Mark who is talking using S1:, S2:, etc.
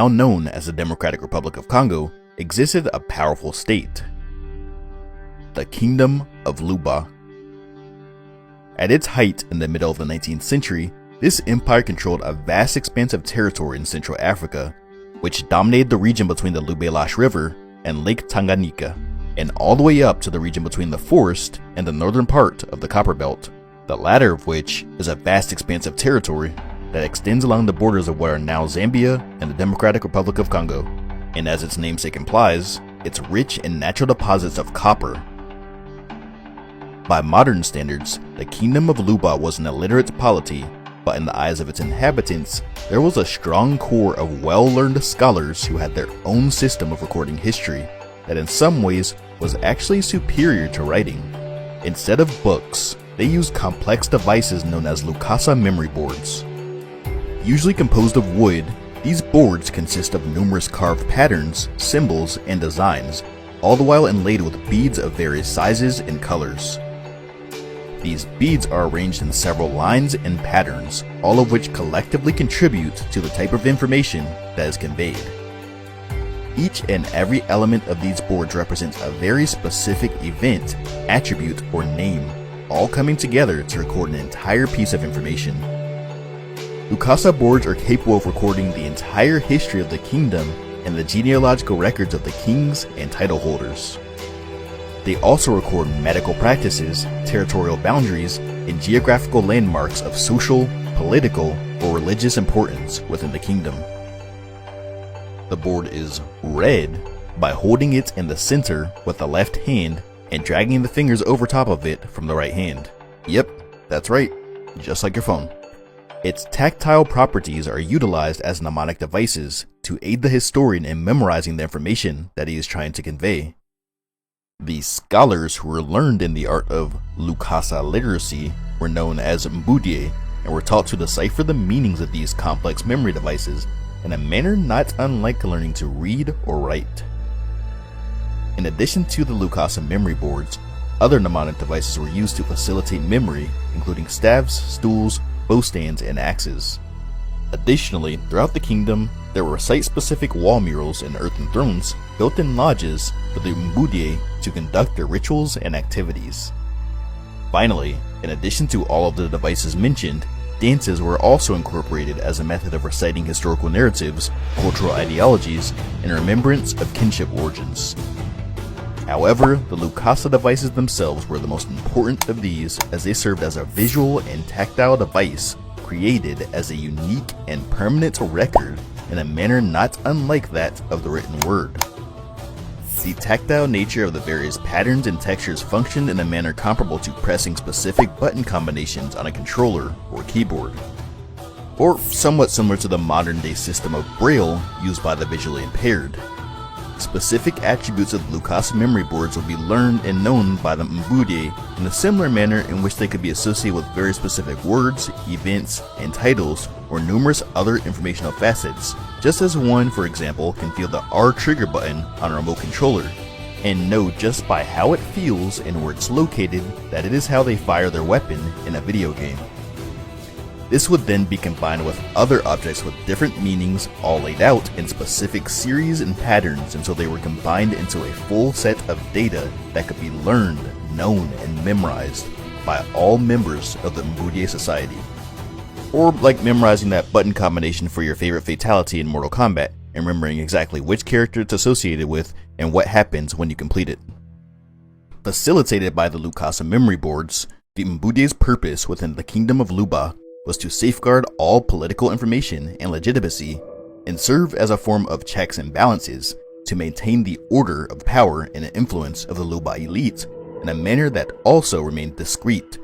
S1: now known as the Democratic Republic of Congo, existed a powerful state, the Kingdom of Luba. At its height in the middle of the 19th century, this empire controlled a vast expanse of territory in Central Africa, which dominated the region between the Lubelash River and Lake Tanganyika, and all the way up to the region between the forest and the northern part of the Copper Belt, the latter of which is a vast expanse of territory that extends along the borders of what are now Zambia and the Democratic Republic of Congo, and as its namesake implies, it's rich in natural deposits of copper. By modern standards, the Kingdom of Luba was an illiterate polity, but in the eyes of its inhabitants, there was a strong core of well-learned scholars who had their own system of recording history that in some ways was actually superior to writing. Instead of books, they used complex devices known as Lukasa memory boards. Usually composed of wood, these boards consist of numerous carved patterns, symbols, and designs, all the while inlaid with beads of various sizes and colors. These beads are arranged in several lines and patterns, all of which collectively contribute to the type of information that is conveyed. Each and every element of these boards represents a very specific event, attribute, or name, all coming together to record an entire piece of information. Lukasa boards are capable of recording the entire history of the kingdom and the genealogical records of the kings and title holders. They also record medical practices, territorial boundaries, and geographical landmarks of social, political, or religious importance within the kingdom. The board is read by holding it in the center with the left hand and dragging the fingers over top of it from the right hand. Yep, that's right, just like your phone. Its tactile properties are utilized as mnemonic devices to aid the historian in memorizing the information that he is trying to convey. These scholars who were learned in the art of Lukasa literacy were known as Mbudye and were taught to decipher the meanings of these complex memory devices in a manner not unlike learning to read or write. In addition to the Lukasa memory boards, other mnemonic devices were used to facilitate memory, including staves, stools, bow stands, and axes. Additionally, throughout the kingdom, there were site-specific wall murals and earthen thrones built in lodges for the Mbudye to conduct their rituals and activities. Finally, in addition to all of the devices mentioned, dances were also incorporated as a method of reciting historical narratives, cultural ideologies, and remembrance of kinship origins. However, the Lukasa devices themselves were the most important of these, as they served as a visual and tactile device created as a unique and permanent record in a manner not unlike that of the written word. The tactile nature of the various patterns and textures functioned in a manner comparable to pressing specific button combinations on a controller or keyboard, or somewhat similar to the modern-day system of braille used by the visually impaired. Specific attributes of Lukasa memory boards would be learned and known by the Mbudye in a similar manner in which they could be associated with very specific words, events, and titles, or numerous other informational facets, just as one, for example, can feel the R trigger button on a remote controller, and know just by how it feels and where it's located that it is how they fire their weapon in a video game. This would then be combined with other objects with different meanings, all laid out in specific series and patterns until they were combined into a full set of data that could be learned, known, and memorized by all members of the Mbudye society. Or like memorizing that button combination for your favorite fatality in Mortal Kombat, and remembering exactly which character it's associated with and what happens when you complete it. Facilitated by the Lukasa memory boards, the Mbudye's purpose within the Kingdom of Luba was to safeguard all political information and legitimacy, and serve as a form of checks and balances to maintain the order of power and influence of the Luba elite in a manner that also remained discreet